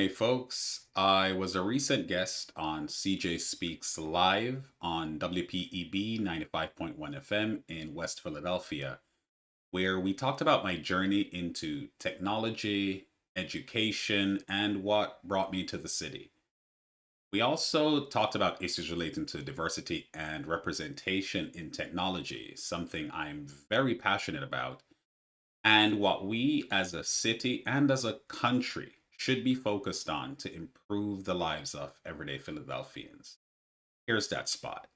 Hey folks, I was a recent guest on CJ Speaks Live on WPEB 95.1 FM in West Philadelphia, where we talked about my journey into technology, education, and what brought me to the city. We also talked about issues relating to diversity and representation in technology, something I'm very passionate about, and what we as a city and as a country should be focused on to improve the lives of everyday Philadelphians. Here's that spot.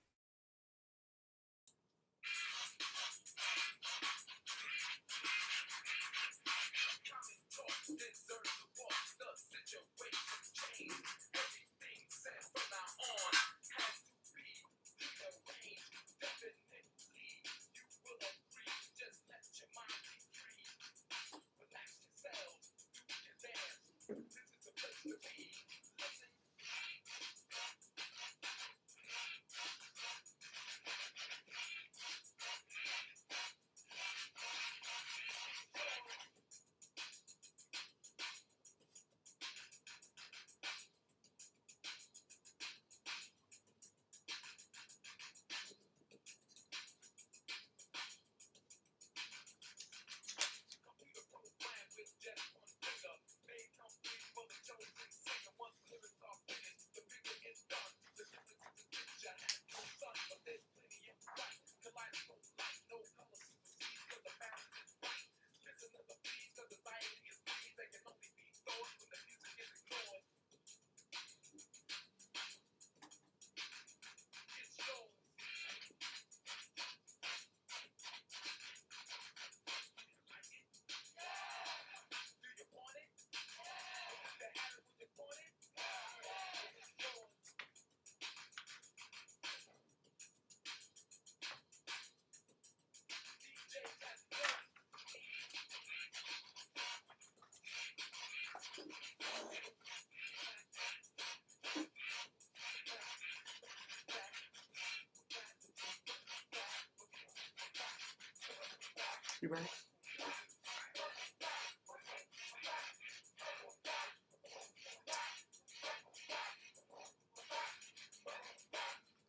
You ready?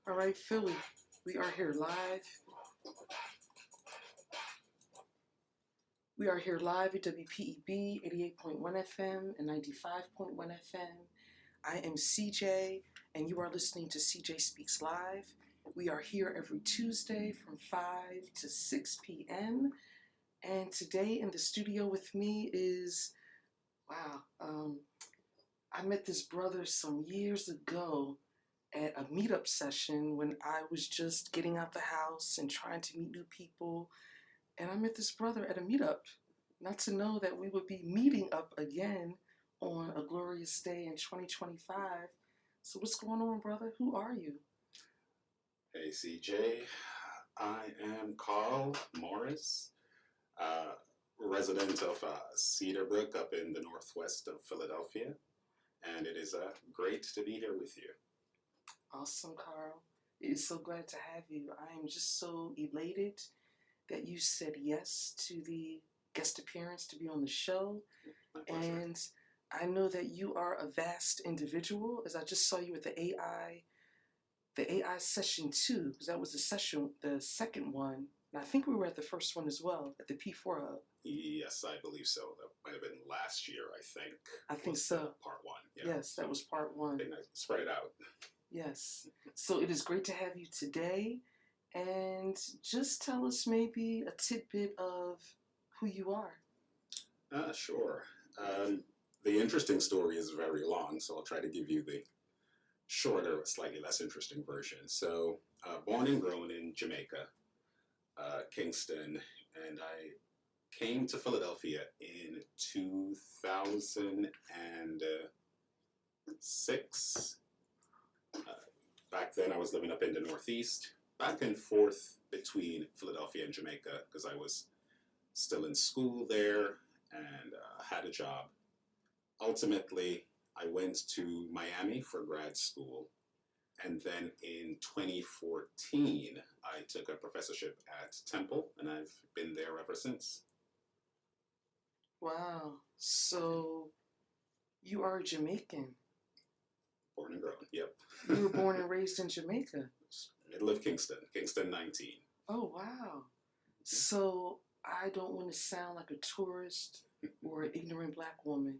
All right, Philly. We are here live. We are here live at WPEB 88.1 FM and 95.1 FM. I am CJ, and you are listening to CJ Speaks Live. We are here every Tuesday from 5 to 6 p.m. And today in the studio with me is, wow, I met this brother some years ago at a meetup session when I was just getting out the house and trying to meet new people. And I met this brother at a meetup, not to know that we would be meeting up again on a glorious day in 2025. So what's going on, brother? Who are you? Hey CJ, I am Carl Morris, uh, resident of Cedarbrook up in the northwest of Philadelphia, and it is great to be here with you. Awesome, Carl. It is so glad to have you. I am just so elated that you said yes to the guest appearance to be on the show. My pleasure. And I know that you are a vast individual, as I just saw you at the AI session 2, because that was the second one. And I think we were at the first one as well, at the P4 Hub. Yes, I believe so. That might have been last year, I think. I think was, so. Part one. Yeah. Yes, that was part one. I think I spread it out. Yes. So it is great to have you today. And just tell us maybe a tidbit of who you are. Sure. The interesting story is very long, so I'll try to give you the shorter, slightly less interesting version. So, born and grown in Jamaica, Kingston, and I came to Philadelphia in 2006. Back then, I was living up in the Northeast, back and forth between Philadelphia and Jamaica because I was still in school there and had a job. Ultimately, I went to Miami for grad school. And then in 2014, I took a professorship at Temple, and I've been there ever since. Wow. So You are Jamaican. Born and grown. Yep. You were born and raised in Jamaica. Middle of Kingston 19. Oh, wow. So I don't want to sound like a tourist or an ignorant black woman,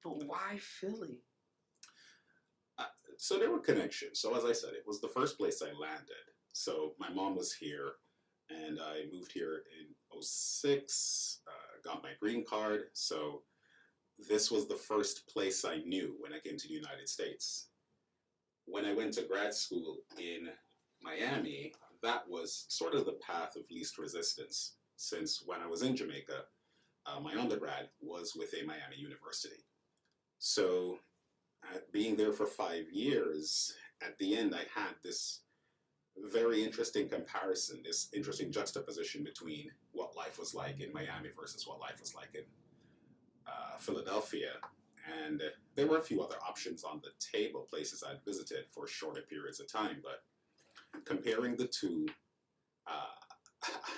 but why Philly? So there were connections. So as I said, it was the first place I landed. So my mom was here, and I moved here in '06, got my green card. So this was the first place I knew when I came to the United States. When I went to grad school in Miami, that was sort of the path of least resistance, since when I was in Jamaica, my undergrad was with a Miami university. So being there for 5 years, at the end I had this very interesting comparison, this interesting juxtaposition between what life was like in Miami versus what life was like in Philadelphia. And there were a few other options on the table, places I'd visited for shorter periods of time, but comparing the two,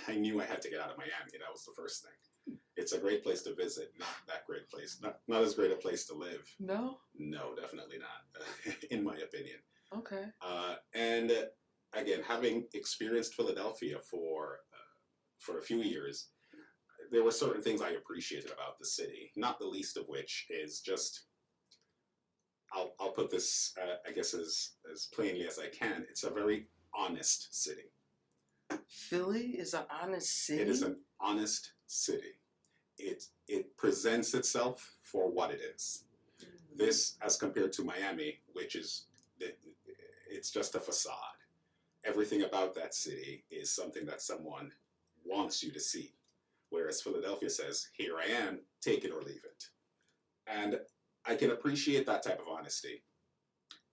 I knew I had to get out of Miami. That was the first thing. It's a great place to visit, not that great place, not as great a place to live. No? No, definitely not, in my opinion. Okay. And again, having experienced Philadelphia for a few years, there were certain things I appreciated about the city, not the least of which is just, I'll put this, I guess, as plainly as I can. It's a very honest city. Philly is an honest city? It is an honest city. It presents itself for what it is. This, as compared to Miami, which is, it's just a facade. Everything about that city is something that someone wants you to see. Whereas Philadelphia says, here I am, take it or leave it. And I can appreciate that type of honesty.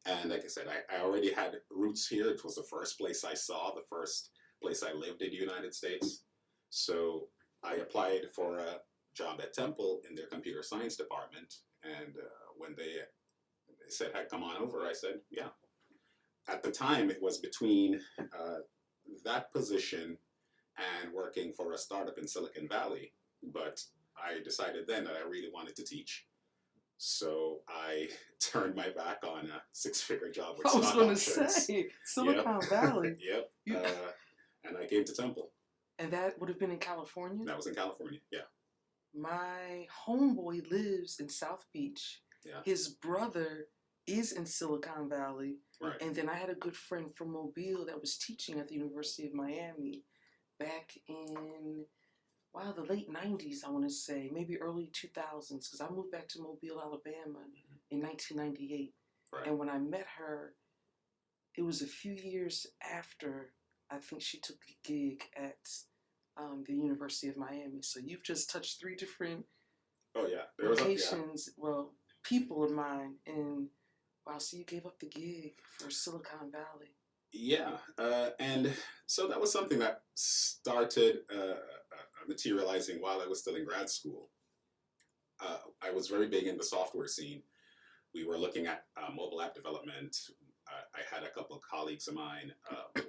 And like I said, I already had roots here. It was the first place I saw, the first place I lived in the United States. So I applied for a job at Temple in their computer science department. And when they said, hey, come on over, I said, yeah. At the time, it was between that position and working for a startup in Silicon Valley. But I decided then that I really wanted to teach. So I turned my back on a six-figure job with stock options. I was going to say, Silicon Valley. Yep. And I came to Temple. And that would have been in California? That was in California, yeah. My homeboy lives in South Beach. Yeah. His brother is in Silicon Valley. Right. And then I had a good friend from Mobile that was teaching at the University of Miami back in, the late 90s, I want to say, maybe early 2000s, because I moved back to Mobile, Alabama in 1998. Right. And when I met her, it was a few years after I think she took a gig at the University of Miami. So you've just touched three different locations, people of mine, and wow, so you gave up the gig for Silicon Valley. Yeah, and so that was something that started materializing while I was still in grad school. I was very big in the software scene. We were looking at mobile app development. I had a couple of colleagues of mine.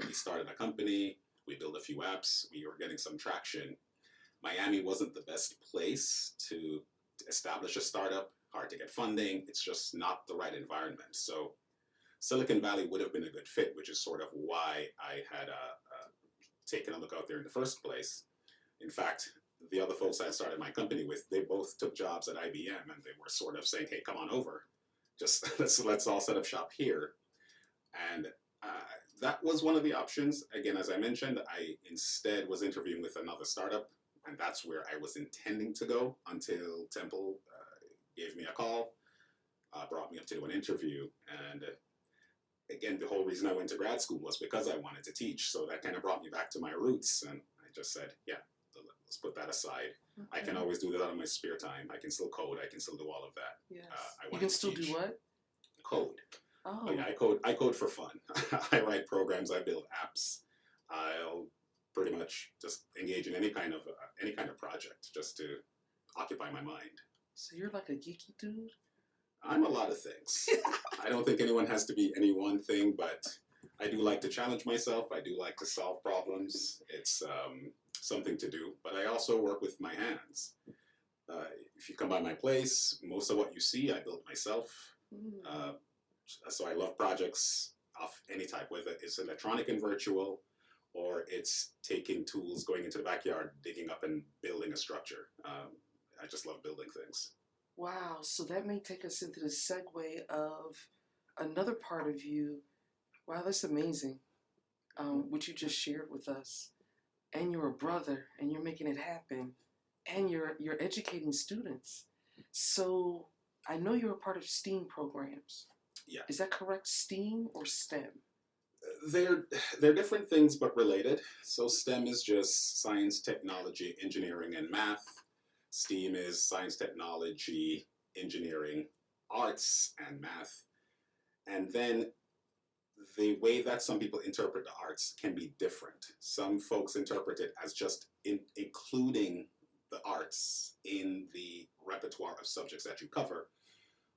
We started a company. We built a few apps. We were getting some traction. Miami wasn't the best place to establish a startup. Hard to get funding. It's just not the right environment. So Silicon Valley would have been a good fit, which is sort of why I had taken a look out there in the first place. In fact, the other folks I started my company with, they both took jobs at IBM, and they were sort of saying, hey, come on over. Just let's all set up shop here. And that was one of the options. Again, as I mentioned, I instead was interviewing with another startup, and that's where I was intending to go until Temple gave me a call, brought me up to do an interview. And again, the whole reason I went to grad school was because I wanted to teach. So that kind of brought me back to my roots. And I just said, yeah, let's put that aside. Okay. I can always do that on my spare time. I can still code. I can still do all of that. Yes. You can still do what? Code. Oh. Yeah, I code for fun. I write programs. I build apps. I'll pretty much just engage in any kind of project just to occupy my mind. So you're like a geeky dude? I'm a lot of things. I don't think anyone has to be any one thing, but I do like to challenge myself. I do like to solve problems. It's something to do. But I also work with my hands. If you come by my place, most of what you see I built myself. Uh, so I love projects of any type, whether it's electronic and virtual, or it's taking tools, going into the backyard, digging up and building a structure. I just love building things. Wow, so that may take us into the segue of another part of you. Wow, that's amazing. What you just shared with us. And you're a brother, and you're making it happen, and you're educating students. So I know you're a part of STEAM programs. Yeah. Is that correct? STEAM or STEM? They're different things but related. So STEM is just science, technology, engineering, and math. STEAM is science, technology, engineering, arts, and math. And then the way that some people interpret the arts can be different. Some folks interpret it as just including the arts in the repertoire of subjects that you cover.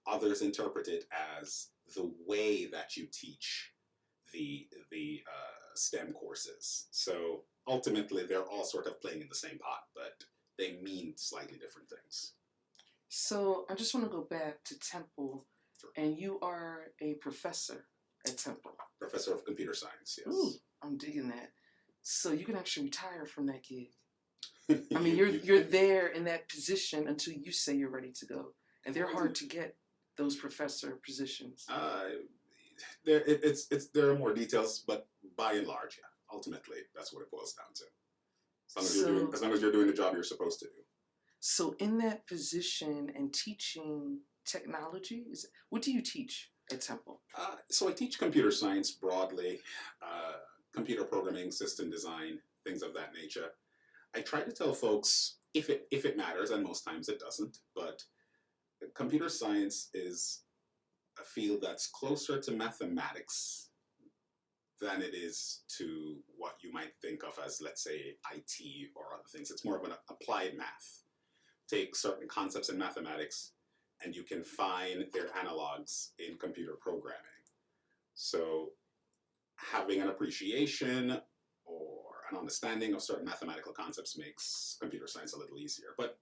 Others interpret it as the way that you teach the STEM courses. So ultimately, they're all sort of playing in the same pot, but they mean slightly different things. So I just want to go back to Temple, Sure. And you are a professor at Temple. Professor of computer science, yes. Ooh, I'm digging that. So you can actually retire from that gig. I mean, you're there in that position until you say you're ready to go, and they're hard to get, those professor positions. There are more details, but by and large, yeah. Ultimately, that's what it boils down to. As long as you're doing the job you're supposed to do. So in that position and teaching technology, what do you teach at Temple? So I teach computer science broadly, computer programming, system design, things of that nature. I try to tell folks, if it matters, and most times it doesn't, but computer science is a field that's closer to mathematics than it is to what you might think of as, let's say, IT or other things. It's more of an applied math. Take certain concepts in mathematics, and you can find their analogs in computer programming. So having an appreciation or an understanding of certain mathematical concepts makes computer science a little easier. But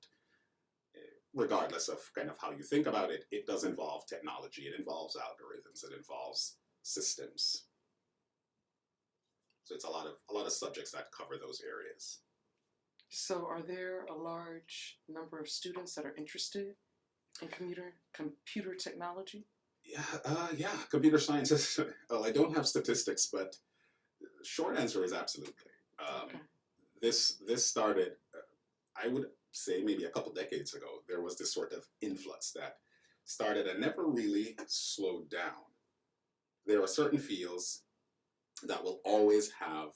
regardless of kind of how you think about it, it does involve technology, it involves algorithms, it involves systems. So it's a lot of subjects that cover those areas. So are there a large number of students that are interested in computer technology? Yeah, computer science is, well, I don't have statistics, but short answer is absolutely. Okay. This started, I would say maybe a couple decades ago. There was this sort of influx that started and never really slowed down. There are certain fields that will always have,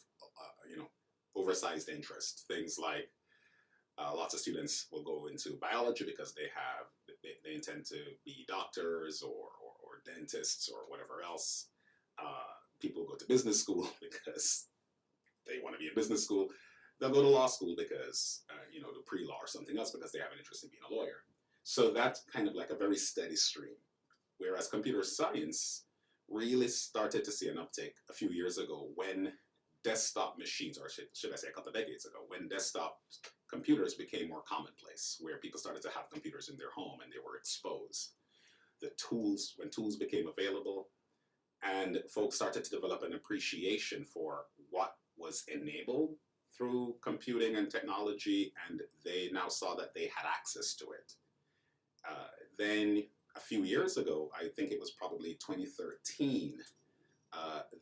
oversized interest. Things like lots of students will go into biology because they intend to be doctors or dentists or whatever else. People go to business school because they want to be in business school. They'll go to law school because, do pre-law or something else because they have an interest in being a lawyer. So that's kind of like a very steady stream. Whereas computer science really started to see an uptake a few years ago when desktop machines, or should I say a couple of decades ago, when desktop computers became more commonplace, where people started to have computers in their home and they were exposed. When tools became available, and folks started to develop an appreciation for what was enabled through computing and technology, and they now saw that they had access to it. Then a few years ago, I think it was probably 2013,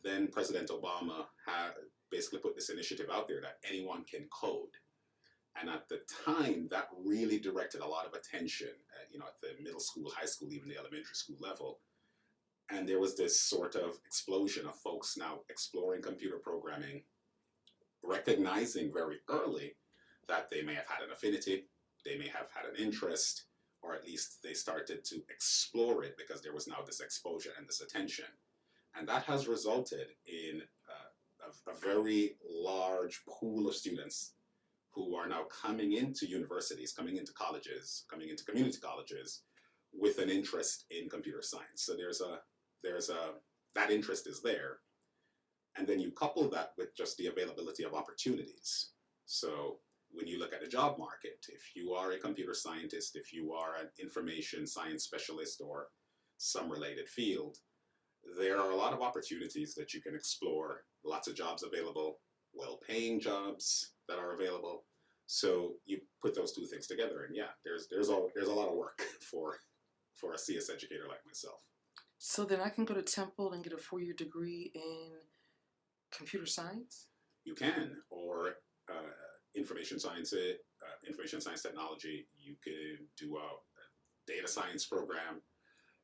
then President Obama had basically put this initiative out there that anyone can code. And at the time, that really directed a lot of attention, at the middle school, high school, even the elementary school level. And there was this sort of explosion of folks now exploring computer programming, recognizing very early that they may have had an affinity, they may have had an interest, or at least they started to explore it because there was now this exposure and this attention. And that has resulted in a very large pool of students who are now coming into universities, coming into colleges, coming into community colleges with an interest in computer science. So that interest is there. And then you couple that with just the availability of opportunities. So when you look at the job market, if you are a computer scientist, if you are an information science specialist or some related field, there are a lot of opportunities that you can explore, lots of jobs available, well-paying jobs that are available. So you put those two things together, and yeah, there's a lot of work for a CS educator like myself. So then I can go to Temple and get a 4-year degree in computer science? You can, or information science, information science technology. You can do a data science program.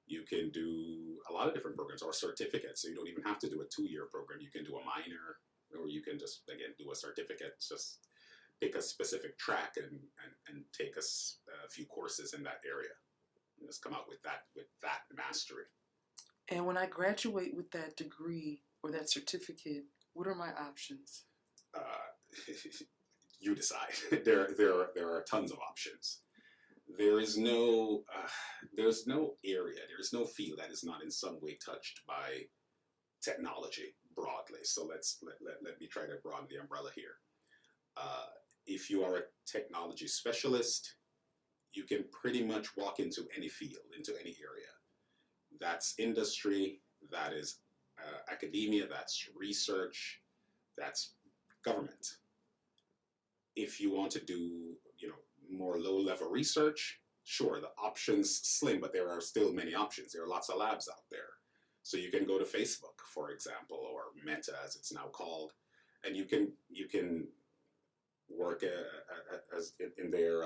You can do a lot of different programs or certificates. So you don't even have to do a 2-year program. You can do a minor, or you can just, again, do a certificate. Just pick a specific track and take a few courses in that area. And just come out with that mastery. And when I graduate with that degree or that certificate, what are my options? You decide. There are tons of options. There's no area, there's no field that is not in some way touched by technology broadly. So let me try to broaden the umbrella here. If you are a technology specialist, you can pretty much walk into any field, into any area. That's industry, that is academia, that's research, that's government. If you want to do, more low-level research, sure, the options slim, but there are still many options. There are lots of labs out there. So you can go to Facebook, for example, or Meta, as it's now called, and you can work as in their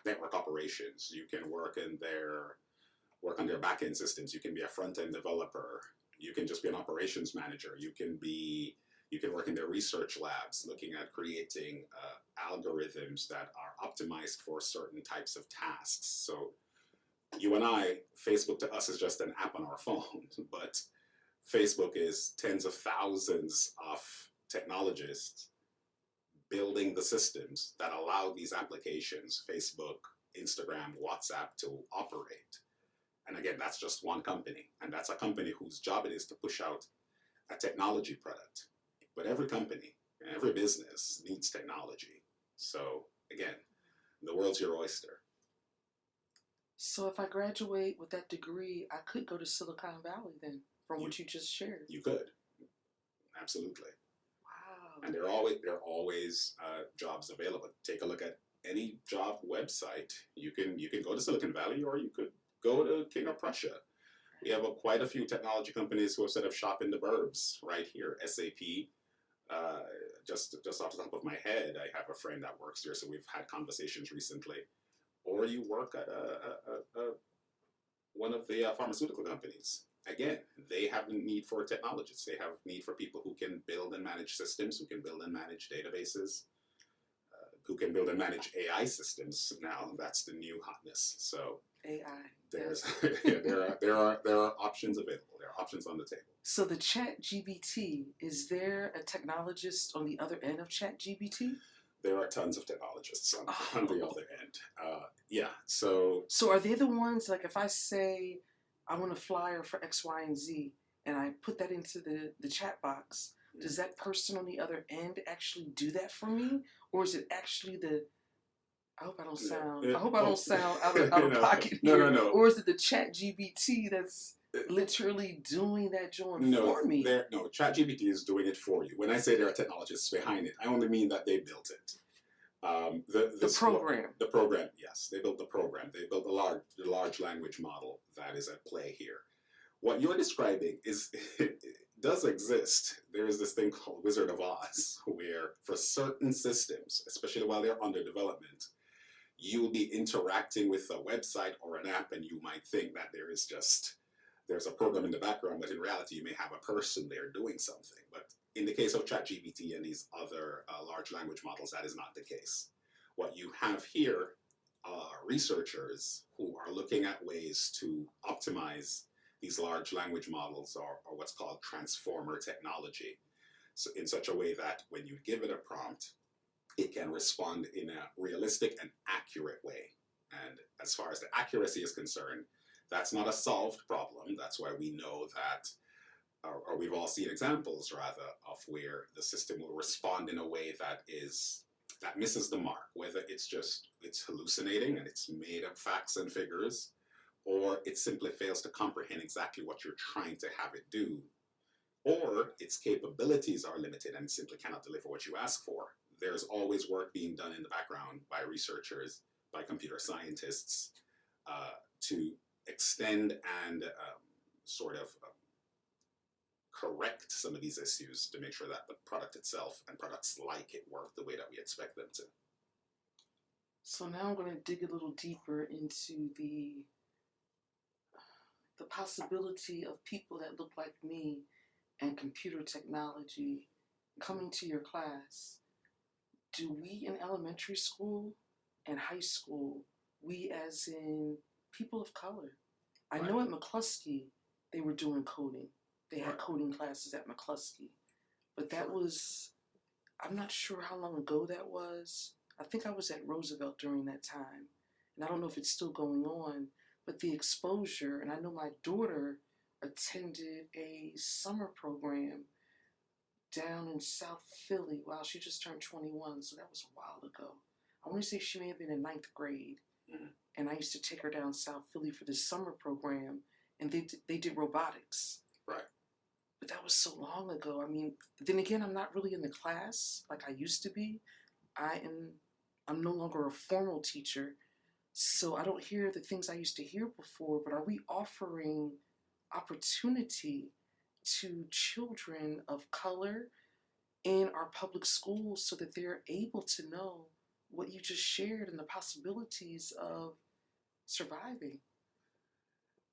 network operations. You can work on their back-end systems. You can be a front-end developer. You can just be an operations manager. You can work in their research labs, looking at creating algorithms that are optimized for certain types of tasks. So you and I, Facebook to us is just an app on our phone, but Facebook is tens of thousands of technologists building the systems that allow these applications, Facebook, Instagram, WhatsApp, to operate. And again, that's just one company. And that's a company whose job it is to push out a technology product. But every company, every business needs technology. So again, the world's your oyster. So if I graduate with that degree, I could go to Silicon Valley then, from what you just shared. You could, absolutely. Wow. And there are always jobs available. Take a look at any job website. You can go to Silicon Valley, or you could go to King of Prussia. We have quite a few technology companies who have set up shop in the burbs right here. SAP. Just off the top of my head, I have a friend that works there, so we've had conversations recently. Or you work at one of the pharmaceutical companies. Again, they have a need for technologists. They have need for people who can build and manage systems, who can build and manage databases, who can build and manage AI systems. Now that's the new hotness. So AI. There's there are options available. There are options on the table. So the ChatGPT, is there a technologist on the other end of ChatGPT? There are tons of technologists on the other end. Yeah. So are they the ones, like if I say I want a flyer for X, Y, and Z, and I put that into the chat box, does that person on the other end actually do that for me, or is it actually the I hope I don't sound out of pocket here. No. Or is it the ChatGPT that's literally doing that job for me? No, ChatGPT is doing it for you. When I say there are technologists behind it, I only mean that they built it. The program. The program, yes. They built the program. They built the large language model that is at play here. What you're describing does exist. There is this thing called Wizard of Oz, where for certain systems, especially while they're under development, you'll be interacting with a website or an app, and you might think that there's a program in the background, but in reality, you may have a person there doing something. But in the case of ChatGPT and these other large language models, that is not the case. What you have here are researchers who are looking at ways to optimize these large language models, or what's called transformer technology, so in such a way that when you give it a prompt, it can respond in a realistic and accurate way. And as far as the accuracy is concerned, that's not a solved problem. That's why we know that, or we've all seen examples rather, of where the system will respond in a way that is that misses the mark, whether it's hallucinating and it's made up facts and figures, or it simply fails to comprehend exactly what you're trying to have it do, or its capabilities are limited and simply cannot deliver what you ask for. There's always work being done in the background by researchers, by computer scientists, to extend and sort of correct some of these issues to make sure that the product itself and products like it work the way that we expect them to. So now I'm going to dig a little deeper into the possibility of people that look like me and computer technology coming to your class. Do we in elementary school and high school, we as in people of color, I Right. know at McCluskey they were doing coding. They had Right. coding classes at McCluskey. But that Sure. was, I'm not sure how long ago that was. I think I was at Roosevelt during that time. And I don't know if it's still going on, but the exposure, and I know my daughter attended a summer program down in South Philly. Wow, she just turned 21, so that was a while ago. I want to say she may have been in ninth grade. Mhm. And I used to take her down South Philly for this summer program, and they did robotics. Right. But that was so long ago. I mean, then again, I'm not really in the class like I used to be. I'm no longer a formal teacher, so I don't hear the things I used to hear before. But are we offering opportunity to children of color in our public schools so that they're able to know what you just shared and the possibilities of surviving?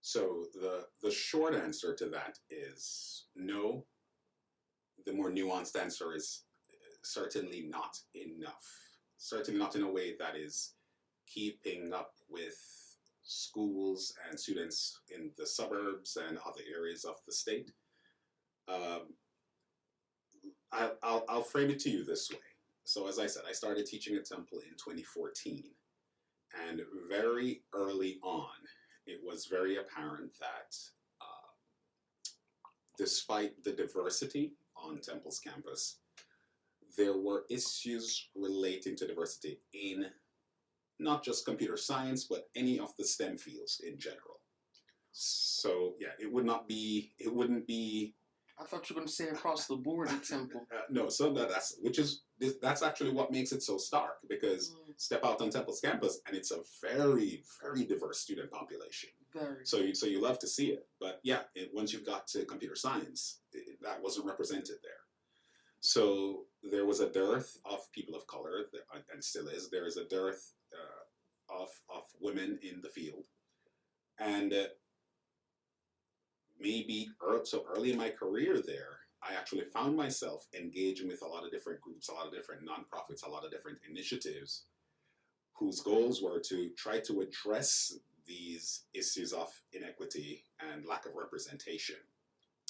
So the short answer to that is no. The more nuanced answer is certainly not enough. Certainly not in a way that is keeping up with schools and students in the suburbs and other areas of the state. Um, I'll frame it to you this way. So, as I said, I started teaching at Temple in 2014. And very early on, it was very apparent that despite the diversity on Temple's campus, there were issues relating to diversity in not just computer science, but any of the STEM fields in general. So yeah, it wouldn't be. I thought you were going to say across the board at Temple. No, so that's actually what makes it so stark, because step out on Temple's campus and it's a very, very diverse student population. Very. So you love to see it, but yeah, once you got to computer science, that wasn't represented there. So there was a dearth of people of color, and still is. There is a dearth of women in the field, and so early in my career there, I actually found myself engaging with a lot of different groups, a lot of different nonprofits, a lot of different initiatives whose goals were to try to address these issues of inequity and lack of representation.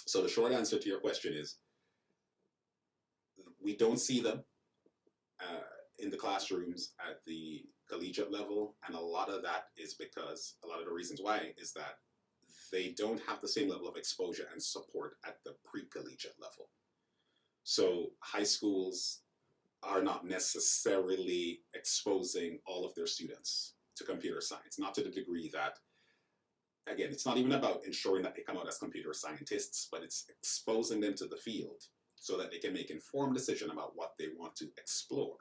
So the short answer to your question is we don't see them in the classrooms at the collegiate level, and a lot of that is because a lot of the reasons why is that they don't have the same level of exposure and support at the pre-collegiate level. So high schools are not necessarily exposing all of their students to computer science, not to the degree that, again, it's not even about ensuring that they come out as computer scientists, but it's exposing them to the field so that they can make informed decision about what they want to explore.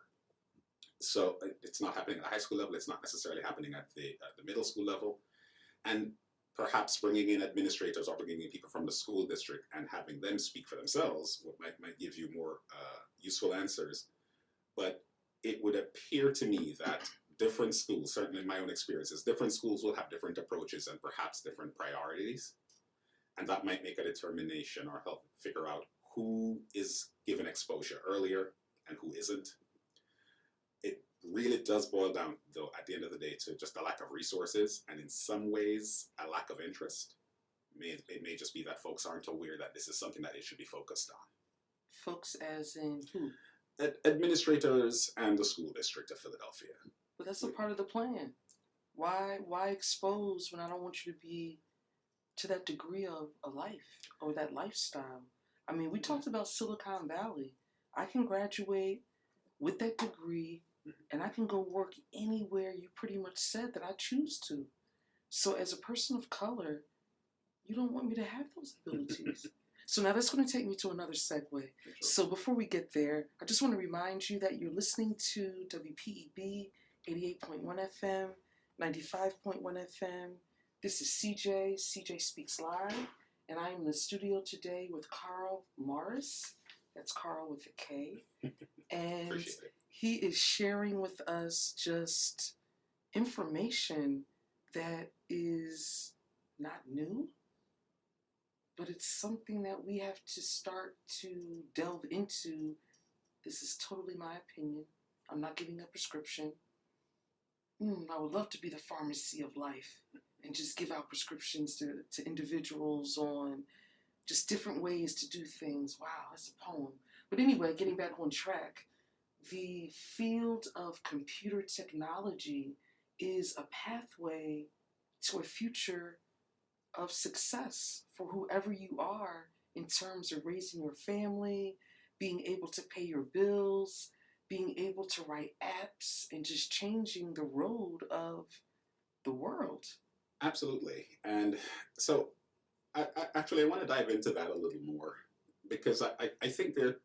So it's not happening at the high school level, it's not necessarily happening at the middle school level. And perhaps bringing in administrators or bringing in people from the school district and having them speak for themselves might give you more useful answers. But it would appear to me that different schools, certainly in my own experiences, different schools will have different approaches and perhaps different priorities. And that might make a determination or help figure out who is given exposure earlier and who isn't. It really does boil down, though, at the end of the day, to just a lack of resources, and in some ways, a lack of interest. It may just be that folks aren't aware that this is something that they should be focused on. Folks as in who? Administrators and the school district of Philadelphia. But that's a part of the plan. Why expose when I don't want you to be to that degree of a life or that lifestyle? I mean, we talked about Silicon Valley. I can graduate with that degree, and I can go work anywhere you pretty much said that I choose to. So, as a person of color, you don't want me to have those abilities. So, now that's going to take me to another segue. So, before we get there, I just want to remind you that you're listening to WPEB 88.1 FM, 95.1 FM. This is CJ Speaks Live, and I'm in the studio today with Carl Morris. That's Carl with a K. And he is sharing with us just information that is not new, but it's something that we have to start to delve into. This is totally my opinion. I'm not giving a prescription. I would love to be the pharmacy of life and just give out prescriptions to individuals on just different ways to do things. Wow, that's a poem. But anyway, getting back on track, the field of computer technology is a pathway to a future of success for whoever you are in terms of raising your family, being able to pay your bills, being able to write apps, and just changing the road of the world. Absolutely. And so I want to dive into that a little more because I think there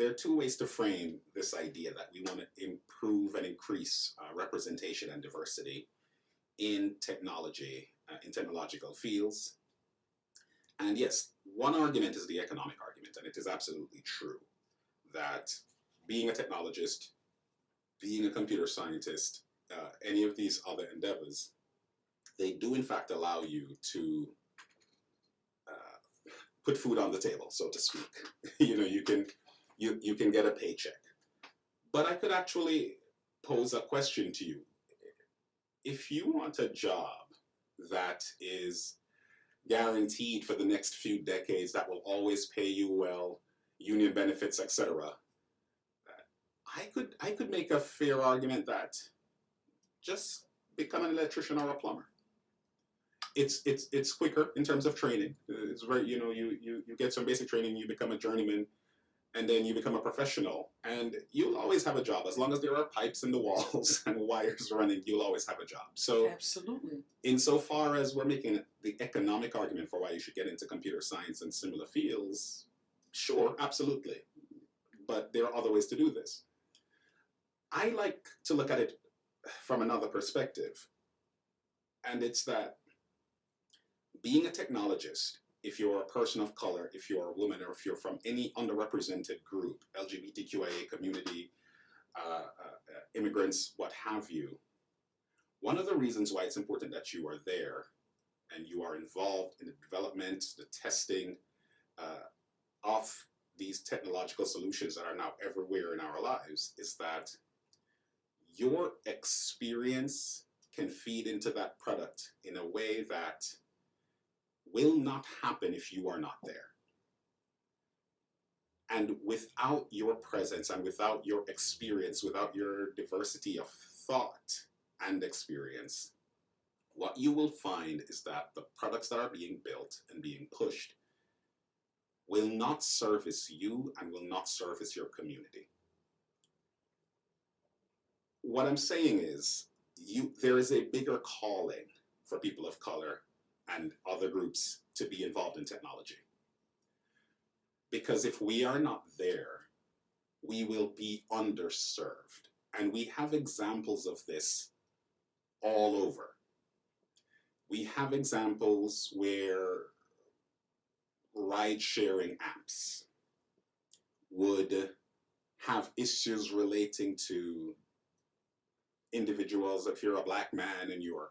are two ways to frame this idea that we want to improve and increase representation and diversity in technology, in technological fields. And yes, one argument is the economic argument, and it is absolutely true that being a technologist, being a computer scientist, any of these other endeavors, they do in fact allow you to put food on the table, so to speak. You can get a paycheck. But I could actually pose a question to you. If you want a job that is guaranteed for the next few decades, that will always pay you well, union benefits, etc., I could make a fair argument that just become an electrician or a plumber. It's quicker in terms of training. It's very, you get some basic training, you become a journeyman, and then you become a professional, and you'll always have a job. As long as there are pipes in the walls and wires running, you'll always have a job. So absolutely. Insofar as we're making the economic argument for why you should get into computer science and similar fields, sure, absolutely. But there are other ways to do this. I like to look at it from another perspective, and it's that being a technologist, if you're a person of color, if you're a woman, or if you're from any underrepresented group, LGBTQIA community, immigrants, what have you, one of the reasons why it's important that you are there and you are involved in the development, the testing of these technological solutions that are now everywhere in our lives is that your experience can feed into that product in a way that will not happen if you are not there. And without your presence and without your experience, without your diversity of thought and experience, what you will find is that the products that are being built and being pushed will not service you and will not service your community. What I'm saying is, there is a bigger calling for people of color and other groups to be involved in technology. Because if we are not there, we will be underserved. And we have examples of this all over. We have examples where ride-sharing apps would have issues relating to individuals. If you're a black man and you're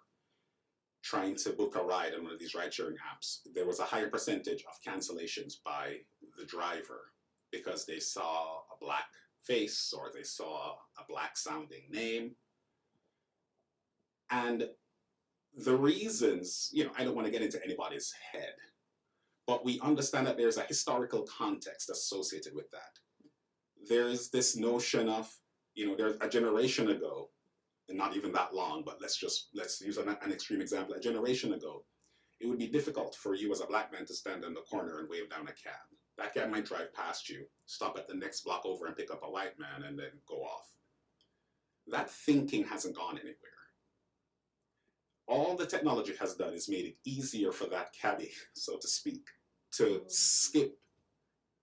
trying to book a ride on one of these ride-sharing apps, there was a higher percentage of cancellations by the driver because they saw a black face or they saw a black-sounding name. And the reasons, I don't want to get into anybody's head, but we understand that there's a historical context associated with that. There's this notion of, there's a generation ago, and not even that long, but let's use an extreme example. A generation ago, it would be difficult for you as a black man to stand in the corner and wave down a cab. That guy might drive past you, stop at the next block over and pick up a white man and then go off. That thinking hasn't gone anywhere. All the technology has done is made it easier for that cabbie, so to speak, to skip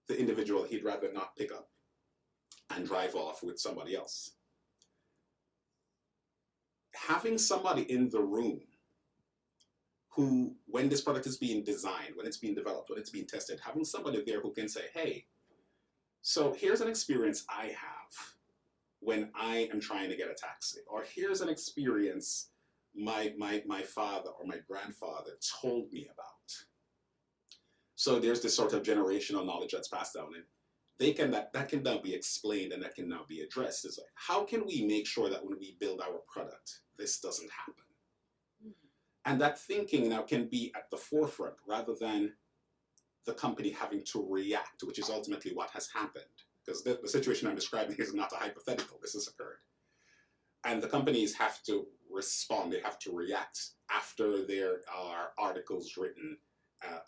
the individual he'd rather not pick up and drive off with somebody else. Having somebody in the room who, when this product is being designed, when it's being developed, when it's being tested, having somebody there who can say, hey, so here's an experience I have when I am trying to get a taxi, or here's an experience my father or my grandfather told me about. So there's this sort of generational knowledge that's passed down, and that can now be explained and that can now be addressed. It's like, how can we make sure that when we build our product, this doesn't happen? And that thinking now can be at the forefront rather than the company having to react, which is ultimately what has happened. Because the situation I'm describing is not a hypothetical, this has occurred. And the companies have to respond, they have to react after there are articles written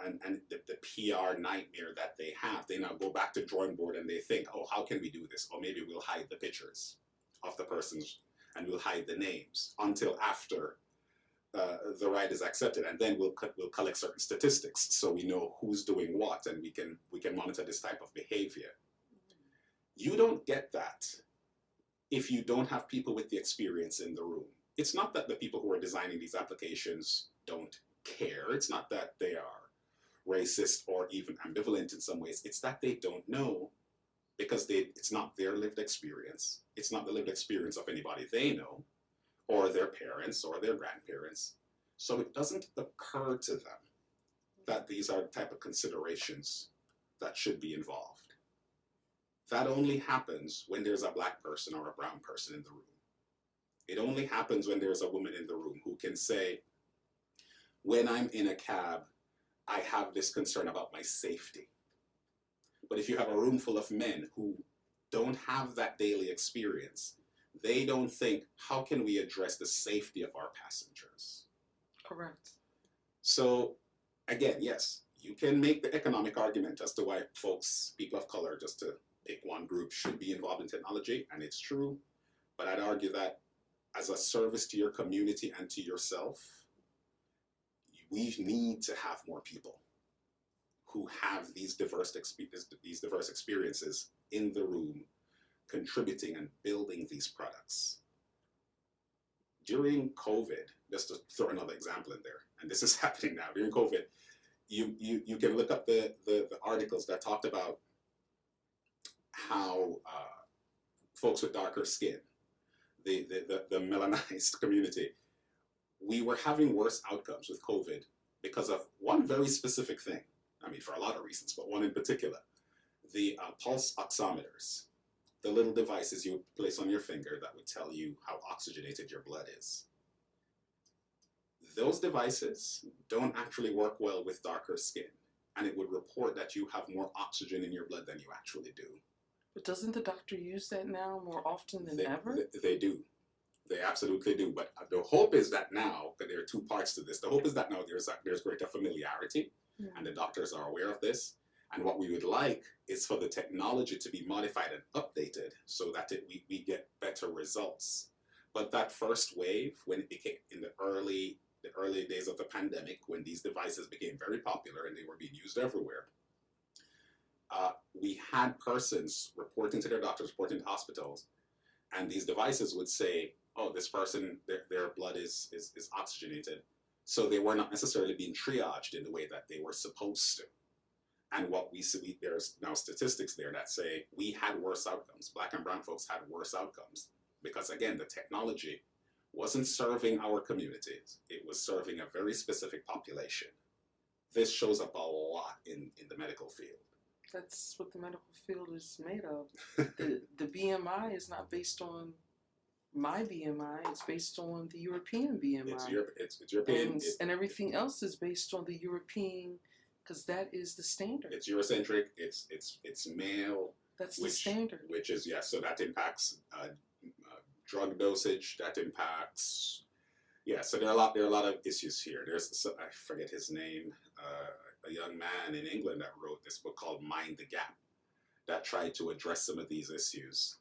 and the PR nightmare that they have. They now go back to drawing board and they think, oh, how can we do this? Or maybe we'll hide the pictures of the persons and we'll hide the names until after the right is accepted, and then we'll collect certain statistics so we know who's doing what and we can monitor this type of behavior. You don't get that if you don't have people with the experience in the room. It's not that the people who are designing these applications don't care. It's not that they are racist or even ambivalent in some ways. It's that they don't know because it's not their lived experience. It's not the lived experience of anybody they know, or their parents or their grandparents. So it doesn't occur to them that these are the type of considerations that should be involved. That only happens when there's a black person or a brown person in the room. It only happens when there's a woman in the room who can say, when I'm in a cab, I have this concern about my safety. But if you have a room full of men who don't have that daily experience, they don't think, how can we address the safety of our passengers? Correct. So again, yes, you can make the economic argument as to why people of color, just to pick one group, should be involved in technology, and it's true. But I'd argue that as a service to your community and to yourself, we need to have more people who have these diverse experiences in the room, contributing and building these products. During COVID, just to throw another example in there, and this is happening now, during COVID, you can look up the articles that talked about how folks with darker skin, the melanized community, we were having worse outcomes with COVID because of one very specific thing. I mean, for a lot of reasons, but one in particular, the pulse oximeters, the little devices you would place on your finger that would tell you how oxygenated your blood is. Those devices don't actually work well with darker skin, and it would report that you have more oxygen in your blood than you actually do. But doesn't the doctor use that now more often than ever? They do. They absolutely do. But the hope is that now, because there are two parts to this, the hope is that now there's greater familiarity, and the doctors are aware of this. And what we would like is for the technology to be modified and updated so that we get better results. But that first wave, when it became in the early days of the pandemic, when these devices became very popular and they were being used everywhere, we had persons reporting to their doctors, reporting to hospitals, and these devices would say, oh, this person, their blood is oxygenated. So they were not necessarily being triaged in the way that they were supposed to. And what we see, there's now statistics there that say we had worse outcomes. Black and brown folks had worse outcomes because, again, the technology wasn't serving our communities. It was serving a very specific population. This shows up a lot in the medical field. That's what the medical field is made of. The BMI is not based on my BMI. It's based on the European BMI. It's European. And everything else is based on the European, because that is the standard. It's Eurocentric. It's male. That's the standard. Which is, yes, so that impacts drug dosage. That impacts Yeah, so there are a lot of issues here. I forget his name, a young man in England that wrote this book called Mind the Gap that tried to address some of these issues.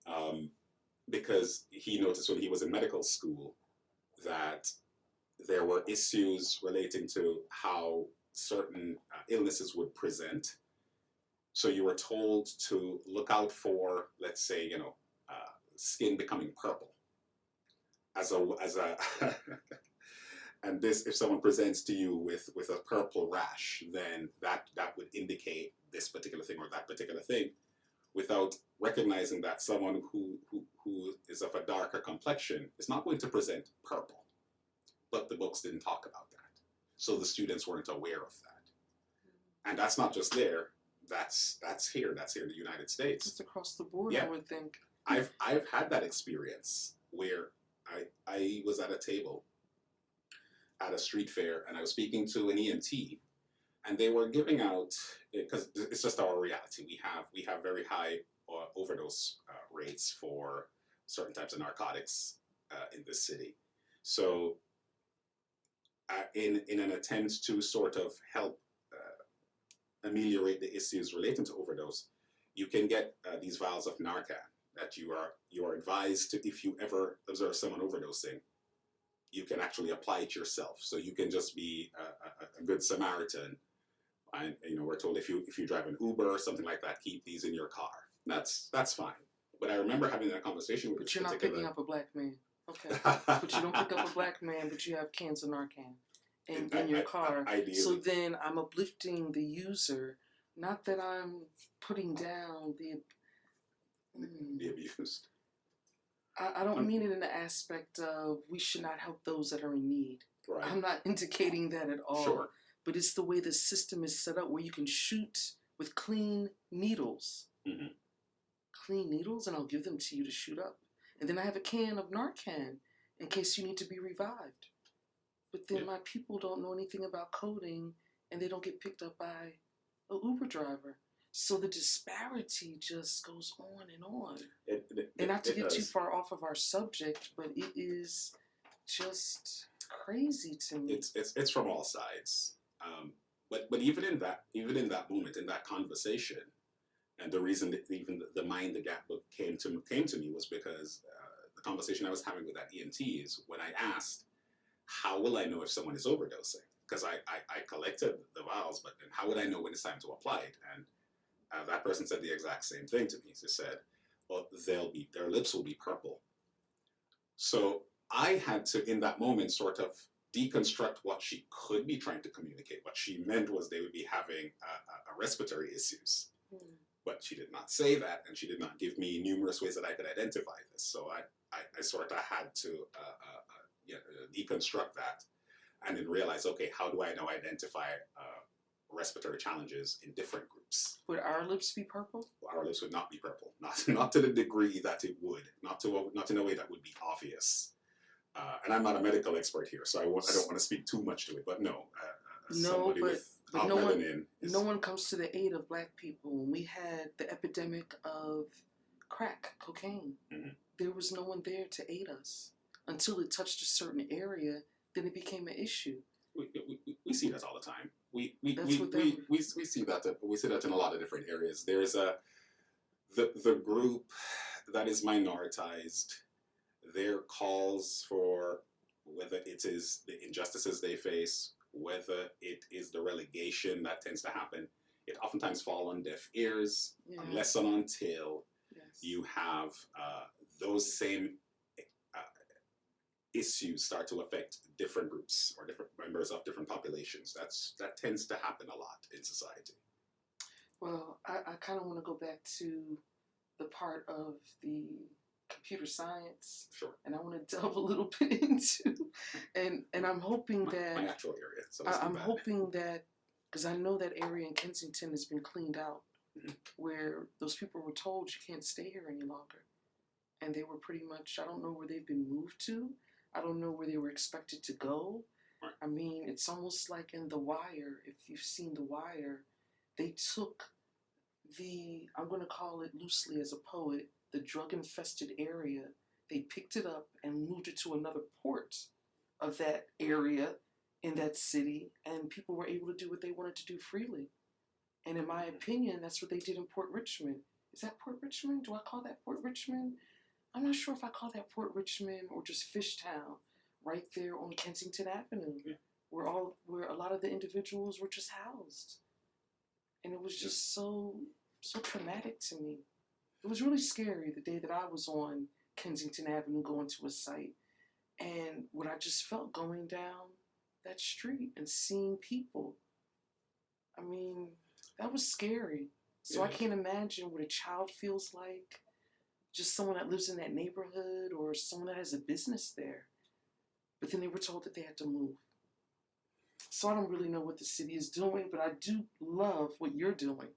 Um, because he noticed when he was in medical school that there were issues relating to how certain illnesses would present. So you were told to look out for, let's say, skin becoming purple as a and this, if someone presents to you with a purple rash, then that would indicate this particular thing or that particular thing, without recognizing that someone who is of a darker complexion is not going to present purple. But the books didn't talk about that, so the students weren't aware of that. And that's not just there. That's here. That's here in the United States. It's across the board, Yeah. I would think. I've had that experience where I was at a table at a street fair and I was speaking to an EMT, and they were giving out, because it's just our reality. We have very high overdose rates for certain types of narcotics in this city. So in an attempt to sort of help ameliorate the issues relating to overdose, you can get these vials of Narcan that you are advised to, if you ever observe someone overdosing, you can actually apply it yourself. So you can just be a good Samaritan. And we're told if you drive an Uber or something like that, keep these in your car. That's fine. But I remember having that conversation with But you're not picking up a black man. Okay. But you don't pick up a black man, but you have cans of Narcan in your car. Ideally. So then I'm uplifting the user. Not that I'm putting down the abused. I don't mean it in the aspect of we should not help those that are in need. Right. I'm not indicating that at all. Sure. But it's the way the system is set up where you can shoot with clean needles. Mm-hmm. Clean needles, and I'll give them to you to shoot up. And then I have a can of Narcan in case you need to be revived. But then my people don't know anything about coding, and they don't get picked up by an Uber driver. So the disparity just goes on and on. And not to get too far off of our subject, but it is just crazy to me. It's from all sides. But even in that moment, in that conversation, and the reason that even the Mind the Gap book came to me was because the conversation I was having with that EMT is when I asked, how will I know if someone is overdosing? Because I collected the vials, but then how would I know when it's time to apply it? And that person said the exact same thing to me. He said, well, their lips will be purple. So I had to, in that moment, sort of deconstruct what she could be trying to communicate. What she meant was they would be having respiratory issues. But she did not say that, and she did not give me numerous ways that I could identify this. So I sort of had to deconstruct that and then realize, okay, how do I now identify respiratory challenges in different groups? Would our lips be purple? Our lips would not be purple, not to the degree that it would, not in a way that would be obvious. And I'm not a medical expert here, so I don't want to speak too much to it. But no, somebody without melanin no one comes to the aid of black people. When we had the epidemic of crack cocaine, there was no one there to aid us until it touched a certain area. Then it became an issue. We see that all the time. We see that. We see that in a lot of different areas. There's the group that is minoritized. Their calls for whether it is the injustices they face, whether it is the relegation that tends to happen, it oftentimes falls on deaf ears, unless and until you have those same issues start to affect different groups or different members of different populations. That tends to happen a lot in society. Well, I kind of want to go back to the part of the computer science. Sure. And I want to delve a little bit into, and I'm hoping that my actual area. So I'm hoping that, because I know that area in Kensington has been cleaned out, where those people were told you can't stay here any longer, and they were pretty much, I don't know where they've been moved to. I don't know where they were expected to go. Right. I mean, it's almost like in The Wire. If you've seen The Wire, they took I'm going to call it loosely as a poet, the drug-infested area. They picked it up and moved it to another port of that area in that city, and people were able to do what they wanted to do freely. And in my opinion, that's what they did in Port Richmond. Is that Port Richmond? Do I call that Port Richmond? I'm not sure if I call that Port Richmond or just Fishtown, right there on Kensington Avenue, Yeah. where a lot of the individuals were just housed. And it was just so traumatic to me. It was really scary the day that I was on Kensington Avenue going to a site, and what I just felt going down that street and seeing people. I mean, that was scary. So I Yeah. can't imagine what a child feels like, just someone that lives in that neighborhood or someone that has a business there. But then they were told that they had to move. So I don't really know what the city is doing, but I do love what you're doing.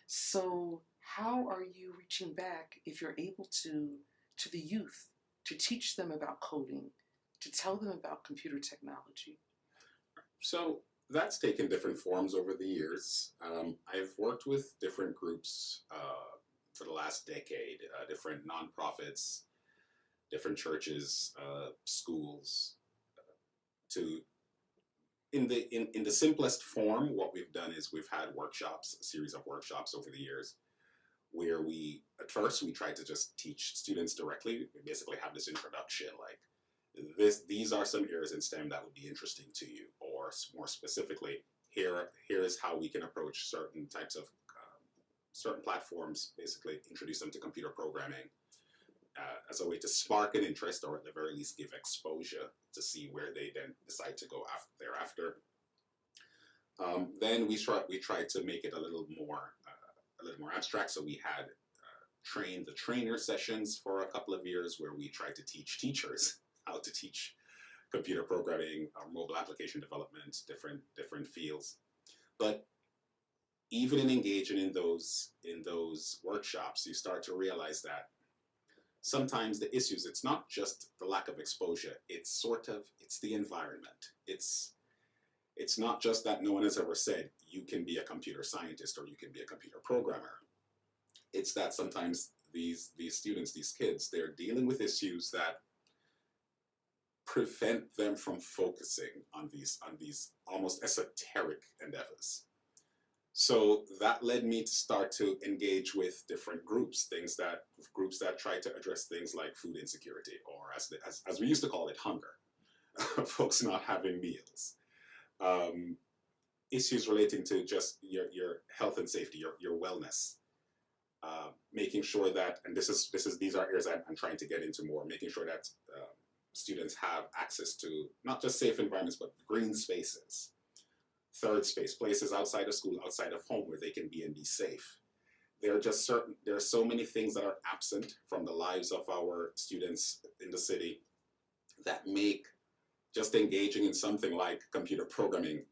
So how are you reaching back, if you're able to the youth, to teach them about coding, to tell them about computer technology? So that's taken different forms over the years. I've worked with different groups for the last decade, different nonprofits, different churches, schools. To in the simplest form, what we've done is we've had workshops, a series of workshops over the years, where we at first we tried to just teach students directly. We basically have this introduction like these are some areas in STEM that would be interesting to you, or more specifically, here's how we can approach certain types of certain platforms. Basically, introduce them to computer programming as a way to spark an interest, or at the very least, give exposure to see where they then decide to go thereafter. Then we tried to make it a little more abstract. So we had train the trainer sessions for a couple of years, where we tried to teach teachers how to teach computer programming, mobile application development, different fields. But even in engaging in those workshops, you start to realize that sometimes the issues, it's not just the lack of exposure, it's the environment. It's not just that no one has ever said you can be a computer scientist or you can be a computer programmer. It's that sometimes these students, these kids, they're dealing with issues that prevent them from focusing on these almost esoteric endeavors. So that led me to start to engage with different groups, groups that try to address things like food insecurity, or as we used to call it, hunger, folks not having meals, issues relating to just your health and safety, your wellness, making sure that, and these are areas I'm trying to get into more, making sure that students have access to not just safe environments, but green spaces, third space, places outside of school, outside of home, where they can be and be safe. There are so many things that are absent from the lives of our students in the city that make just engaging in something like computer programming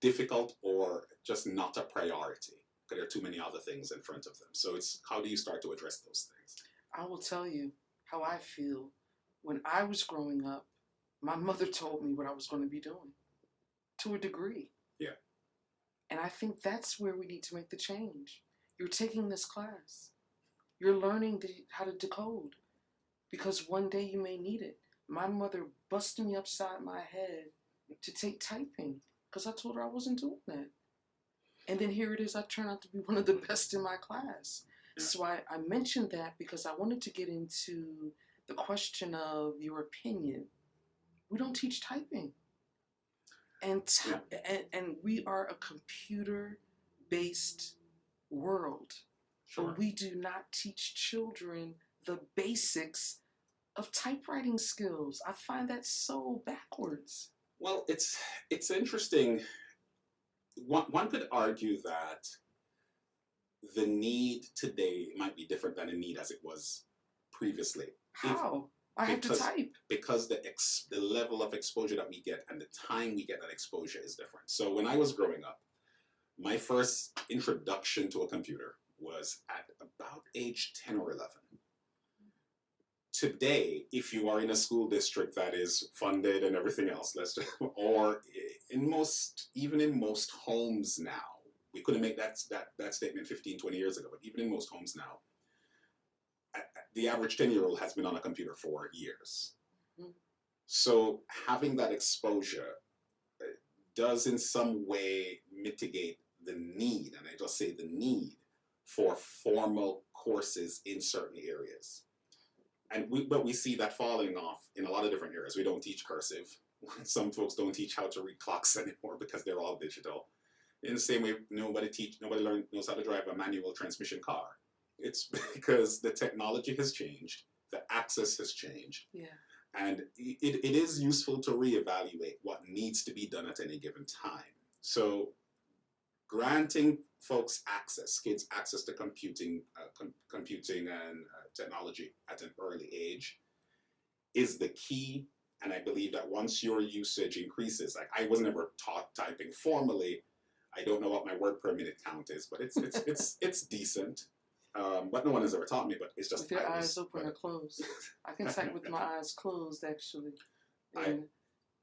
difficult, or just not a priority, because there are too many other things in front of them. So it's, how do you start to address those things? I will tell you how I feel. When I was growing up, my mother told me what I was going to be doing, to a degree. Yeah. And I think that's where we need to make the change. You're taking this class. You're learning how to decode, because one day you may need it. My mother busted me upside my head to take typing, because I told her I wasn't doing that. And then here it is, I turn out to be one of the best in my class. Yeah. So I mentioned that because I wanted to get into the question of your opinion. We don't teach typing. And we are a computer-based world. Sure. But we do not teach children the basics of typewriting skills. I find that so backwards. Well, it's interesting. One could argue that the need today might be different than the need as it was previously. How? I have to type. Because the level of exposure that we get and the time we get that exposure is different. So when I was growing up, my first introduction to a computer was at about age 10 or 11. Today, if you are in a school district that is funded and everything else, or even in most homes now, we couldn't make that statement 15, 20 years ago, but even in most homes now, the average 10-year-old has been on a computer for years. Mm-hmm. So having that exposure does in some way mitigate the need, and I just say the need, for formal courses in certain areas. But we see that falling off in a lot of different areas. We don't teach cursive. Some folks don't teach how to read clocks anymore because they're all digital. In the same way, nobody knows how to drive a manual transmission car. It's because the technology has changed, the access has changed, Yeah. and it is useful to reevaluate what needs to be done at any given time. So granting folks access, kids access to computing and technology at an early age is the key. And I believe that once your usage increases, like I was never taught typing formally. I don't know what my word per minute count is, but it's decent. But no one has ever taught me. But it's just With your eyes open or closed. I can type with my eyes closed, actually, and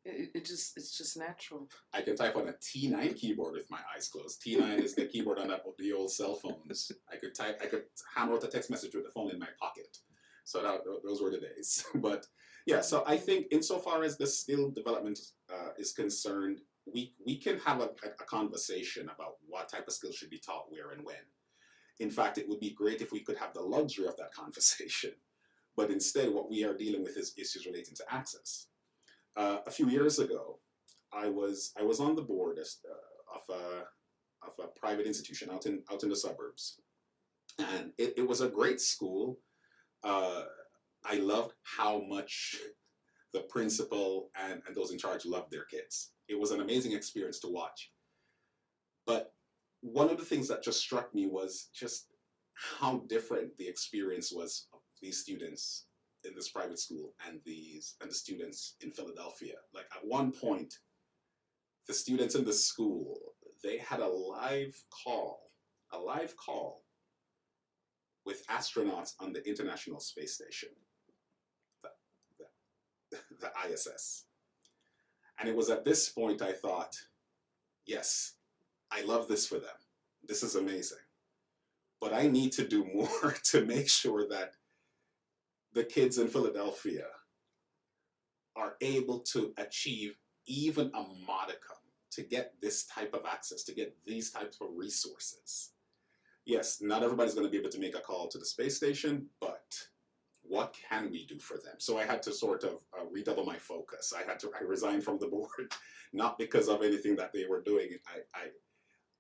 it's just natural. I can type on a T9 keyboard with my eyes closed. T9 is the keyboard on the old cell phones. I could hammer out a text message with the phone in my pocket. So those were the days. But yeah, so I think insofar as the skill development is concerned, we can have a conversation about what type of skills should be taught where and when. In fact, it would be great if we could have the luxury of that conversation. But instead, what we are dealing with is issues relating to access. A few years ago, I was on the board of a private institution out in the suburbs, and it was a great school. I loved how much the principal and those in charge loved their kids. It was an amazing experience to watch. But one of the things that just struck me was just how different the experience was of these students in this private school and the students in Philadelphia. Like at one point, the students in the school, they had a live call with astronauts on the International Space Station, the ISS. And it was at this point I thought, yes, I love this for them. This is amazing. But I need to do more to make sure that the kids in Philadelphia are able to achieve even a modicum to get this type of access, to get these types of resources. Yes, not everybody's going to be able to make a call to the space station, but what can we do for them? So I had to sort of redouble my focus. I resigned from the board, not because of anything that they were doing.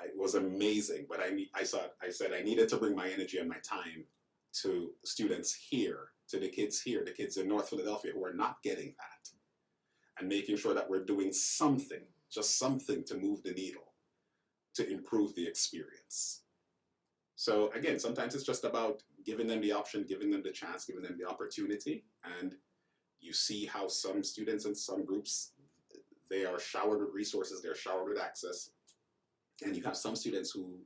It was amazing, but I said I needed to bring my energy and my time to students here, to the kids here, the kids in North Philadelphia who are not getting that, and making sure that we're doing something, just something to move the needle, to improve the experience. So again, sometimes it's just about giving them the option, giving them the chance, giving them the opportunity, and you see how some students and some groups, they are showered with resources, they're showered with access, and you have some students who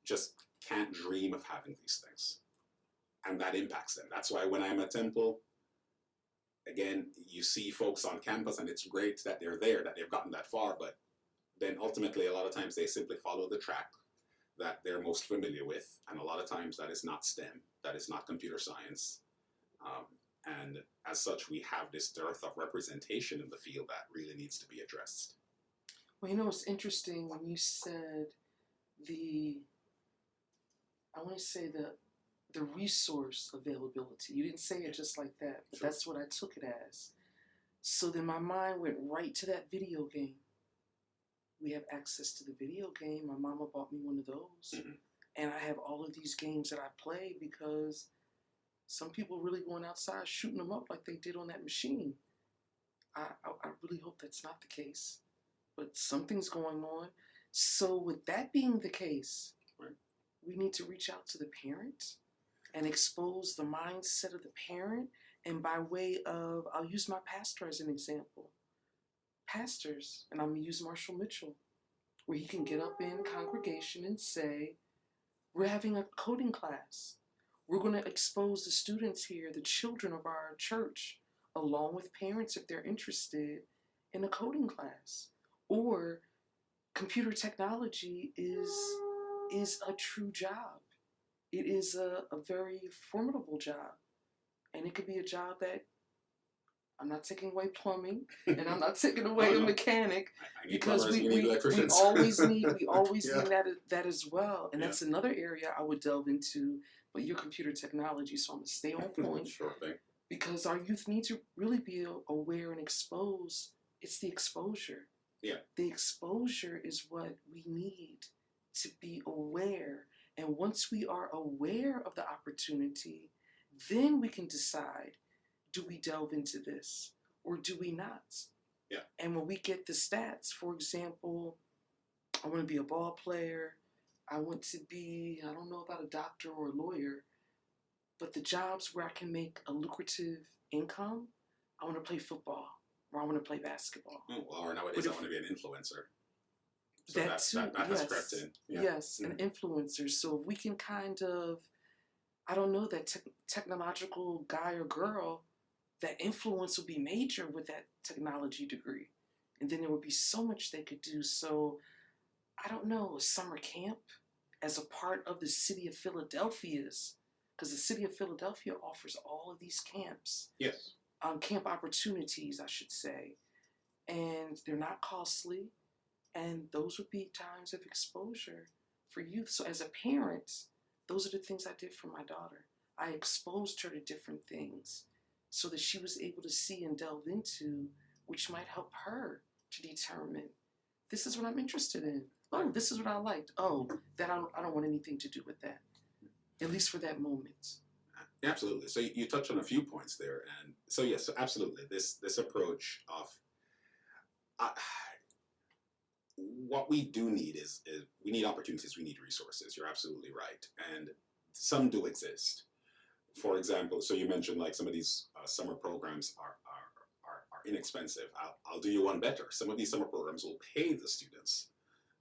just can't dream of having these things. And that impacts them. That's why when I'm at Temple, again, you see folks on campus and it's great that they're there, that they've gotten that far, but then ultimately a lot of times they simply follow the track that they're most familiar with. And a lot of times that is not STEM, that is not computer science. And as such, we have this dearth of representation in the field that really needs to be addressed. Well, you know, it's interesting when you said I want to say the resource availability. You didn't say it just like that, but Sure. that's what I took it as. So then my mind went right to that video game. We have access to the video game. My mama bought me one of those. Mm-hmm. And I have all of these games that I play because some people really going outside shooting them up like they did on that machine. I really hope that's not the case, but something's going on. So with that being the case, right, we need to reach out to the parent and expose the mindset of the parent. And by way of, I'll use my pastor as an example. Pastors, and I'm going to use Marshall Mitchell, where he can get up in congregation and say, we're having a coding class. We're going to expose the students here, the children of our church, along with parents if they're interested, in a coding class. Or computer technology is a true job. It is a very formidable job. And it could be a job that I'm not taking away plumbing, and I'm not taking away No, a no. mechanic, I need because plumbers, we, we need we, we electricians. always need we always Yeah. need that as well. And Yeah. that's another area I would delve into, but your computer technology, so I'm gonna stay on point. Sure thing. Because our youth need to really be aware and exposed. It's the exposure. Yeah. The exposure is what we need to be aware. And once we are aware of the opportunity, then we can decide, do we delve into this or do we not? Yeah. And when we get the stats, for example, I want to be a ball player, I want to be, I don't know about a doctor or a lawyer, but the jobs where I can make a lucrative income, I want to play football or I want to play basketball. Oh, well, or nowadays I want to be an influencer. So That too, that has yes. crept in. Yeah. Yes, an influencer. So if we can kind of, I don't know, that technological guy or girl, that influence will be major with that technology degree. And then there would be so much they could do. So I don't know, a summer camp as a part of the city of Philadelphia's, because the city of Philadelphia offers all of these camps. Yes. Camp opportunities, I should say. And they're not costly. And those would be times of exposure for youth. So as a parent, those are the things I did for my daughter. I exposed her to different things so that she was able to see and delve into, which might help her to determine, this is what I'm interested in. Oh, this is what I liked. Oh, that I don't want anything to do with that, at least for that moment. Absolutely. So you touched on a few points there, and so yes, absolutely. This approach of what we do need is we need opportunities, we need resources. You're absolutely right, and some do exist. For example, so you mentioned like some of these summer programs are inexpensive. I'll do you one better. Some of these summer programs will pay the students.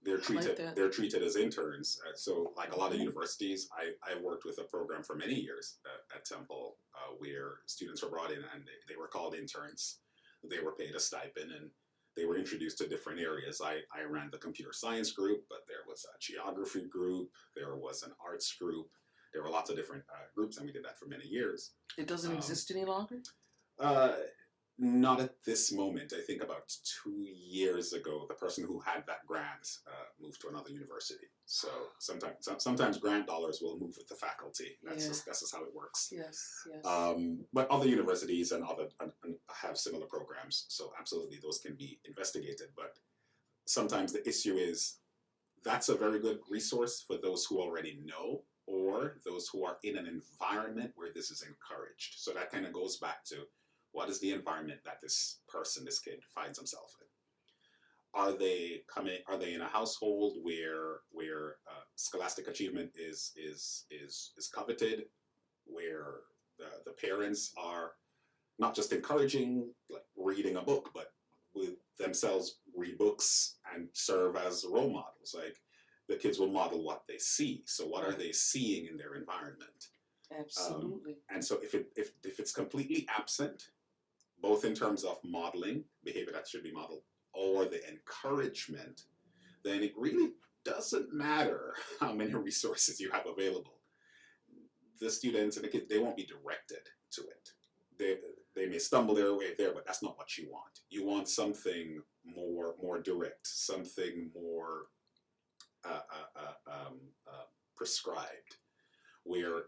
They're treated as interns. So like a lot of universities, I worked with a program for many years at Temple where students were brought in and they were called interns. They were paid a stipend and they were introduced to different areas. I ran the computer science group, but there was a geography group, there was an arts group, there were lots of different groups, and we did that for many years. It doesn't exist any longer? Not at this moment. I think about 2 years ago, the person who had that grant moved to another university. So sometimes grant dollars will move with the faculty. That's just how it works. Yes. But other universities and have similar programs. So absolutely, those can be investigated. But sometimes the issue is that's a very good resource for those who already know or those who are in an environment where this is encouraged. So that kind of goes back to, what is the environment that this kid finds himself in? Are they in a household where scholastic achievement is coveted, where the parents are not just encouraging like reading a book, but with themselves read books and serve as role models? Like the kids will model what they see. So what are they seeing in their environment? Absolutely. And so if it's completely absent, both in terms of modeling, behavior that should be modeled, or the encouragement, then it really doesn't matter how many resources you have available. The students and the kids, they won't be directed to it. They may stumble their way there, but that's not what you want. You want something more direct, something more prescribed, where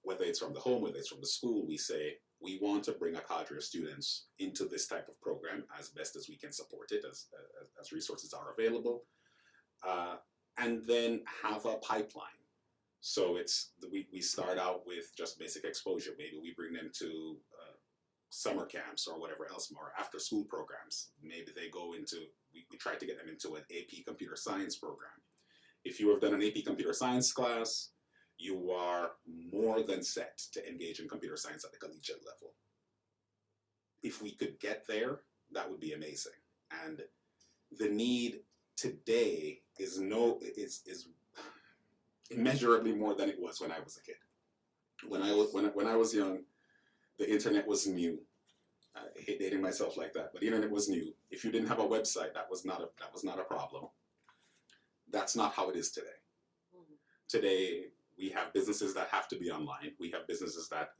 whether it's from the home, whether it's from the school, we say, we want to bring a cadre of students into this type of program as best as we can support it, as resources are available, and then have a pipeline. So we start out with just basic exposure. Maybe we bring them to summer camps or whatever else, more after school programs. Maybe they go into, we try to get them into an AP computer science program. If you have done an AP computer science class, you are more than set to engage in computer science at the collegiate level. If we could get there, that would be amazing. And the need today is immeasurably more than it was when I was a kid. When I was young, the internet was new. I hate dating myself like that, but the internet was new. If you didn't have a website, that was not a problem. That's not how it is today. Today, we have businesses that have to be online. We have businesses that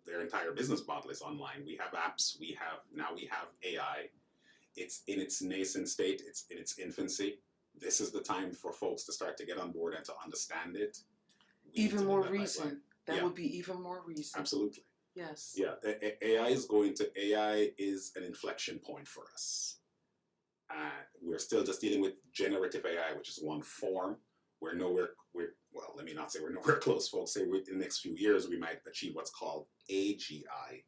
their entire business model is online. We have apps. We have AI. It's in its nascent state. It's in its infancy. This is the time for folks to start to get on board and to understand it. Even more reason. That Yeah. would be even more reason. Absolutely. Yes. Yeah, AI is an inflection point for us. We're still just dealing with generative AI, which is one form. Well, let me not say we're nowhere close, folks. Say in the next few years, we might achieve what's called AGI,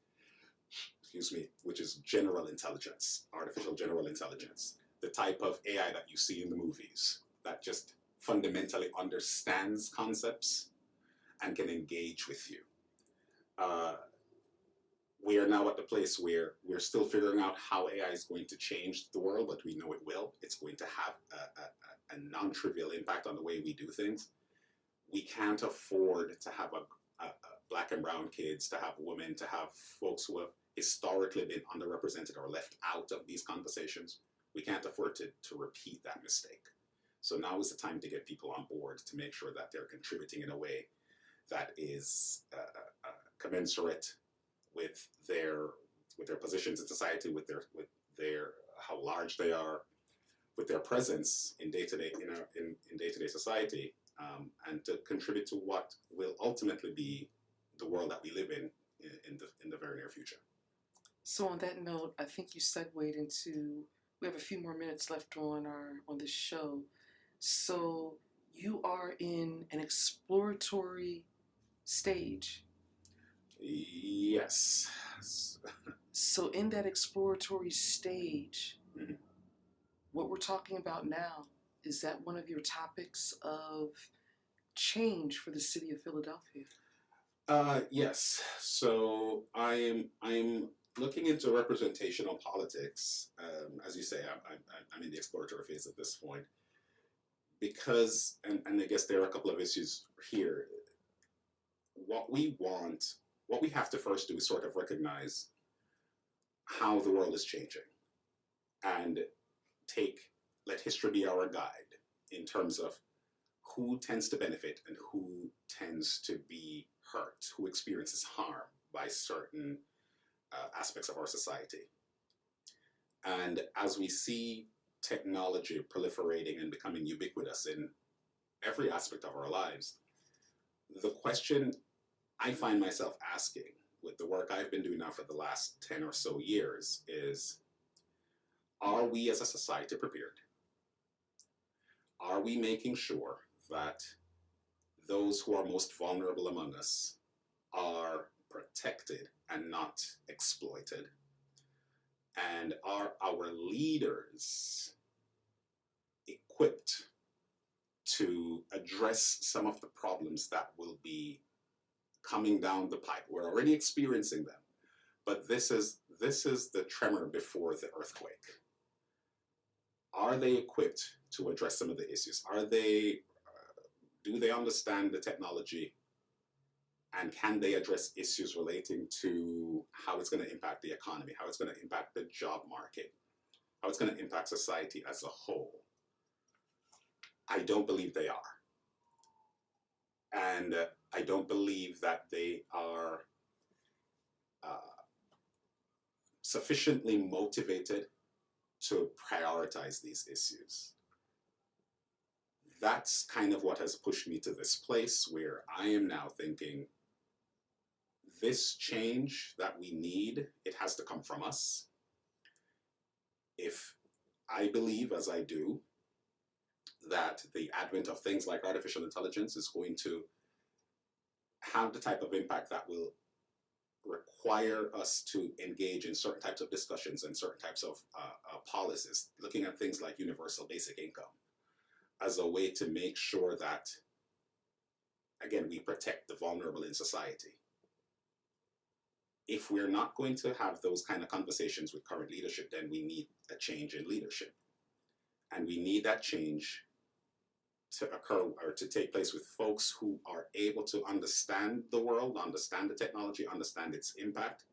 which is general intelligence, artificial general intelligence, the type of AI that you see in the movies that just fundamentally understands concepts and can engage with you. We are now at the place where we're still figuring out how AI is going to change the world, but we know it will. It's going to have a non-trivial impact on the way we do things. We can't afford to have a black and brown kids, to have women, to have folks who have historically been underrepresented or left out of these conversations. We can't afford to repeat that mistake. So now is the time to get people on board to make sure that they're contributing in a way that is commensurate with their positions in society, with their how large they are, with their presence in day-to-day in day-to-day society, and to contribute to what will ultimately be the world that we live in the very near future. So on that note, I think you segued into, we have a few more minutes left on this show. So you are in an exploratory stage. Yes. So in that exploratory stage, Mhm. what we're talking about now, is that one of your topics of change for the city of Philadelphia? Yes. So I'm looking into representational politics. As you say, I'm in the exploratory phase at this point because, and I guess there are a couple of issues here. What we have to first do is sort of recognize how the world is changing and let history be our guide in terms of who tends to benefit and who tends to be hurt, who experiences harm by certain aspects of our society. And as we see technology proliferating and becoming ubiquitous in every aspect of our lives, the question I find myself asking with the work I've been doing now for the last 10 or so years is, are we as a society prepared? Are we making sure that those who are most vulnerable among us are protected and not exploited? And are our leaders equipped to address some of the problems that will be coming down the pipe? We're already experiencing them, but this is the tremor before the earthquake. Are they equipped to address some of the issues? Do they understand the technology, and can they address issues relating to how it's going to impact the economy, how it's going to impact the job market, how it's going to impact society as a whole? I don't believe they are. And I don't believe that they are sufficiently motivated to prioritize these issues. That's kind of what has pushed me to this place where I am now thinking, this change that we need, it has to come from us. If I believe, as I do, that the advent of things like artificial intelligence is going to have the type of impact that will require us to engage in certain types of discussions and certain types of policies, looking at things like universal basic income as a way to make sure that, again, we protect the vulnerable in society. If we're not going to have those kind of conversations with current leadership, then we need a change in leadership. And we need that change to occur or to take place with folks who are able to understand the world, understand the technology, understand its impact,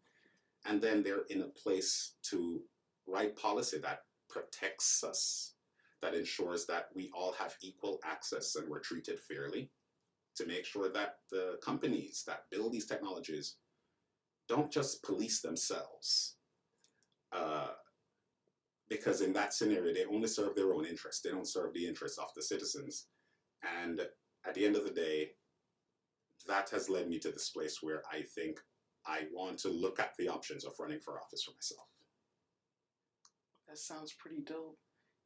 and then they're in a place to write policy that protects us, that ensures that we all have equal access and we're treated fairly, to make sure that the companies that build these technologies don't just police themselves. Uh, because in that scenario, they only serve their own interests. They don't serve the interests of the citizens. And at the end of the day, that has led me to this place where I think I want to look at the options of running for office for myself. That sounds pretty dope.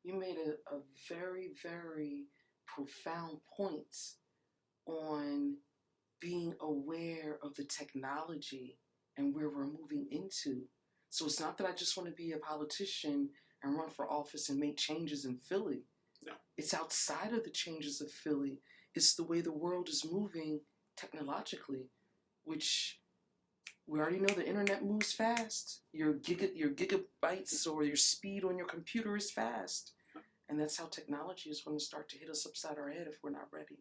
You made a very, very profound point on being aware of the technology and where we're moving into. So it's not that I just want to be a politician and run for office and make changes in Philly. No. It's outside of the changes of Philly. It's the way the world is moving technologically, which we already know the internet moves fast. Your gigabytes or your speed on your computer is fast. And that's how technology is going to start to hit us upside our head if we're not ready.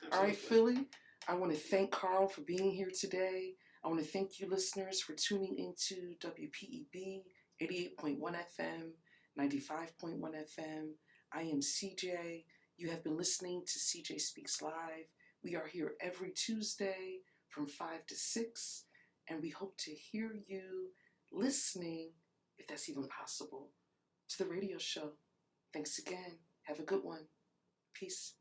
Absolutely. All right, Philly, I want to thank Carl for being here today. I want to thank you listeners for tuning into WPEB 88.1 FM, 95.1 FM. I am CJ. You have been listening to CJ Speaks Live. We are here every Tuesday from 5 to 6, and we hope to hear you listening, if that's even possible, to the radio show. Thanks again. Have a good one. Peace.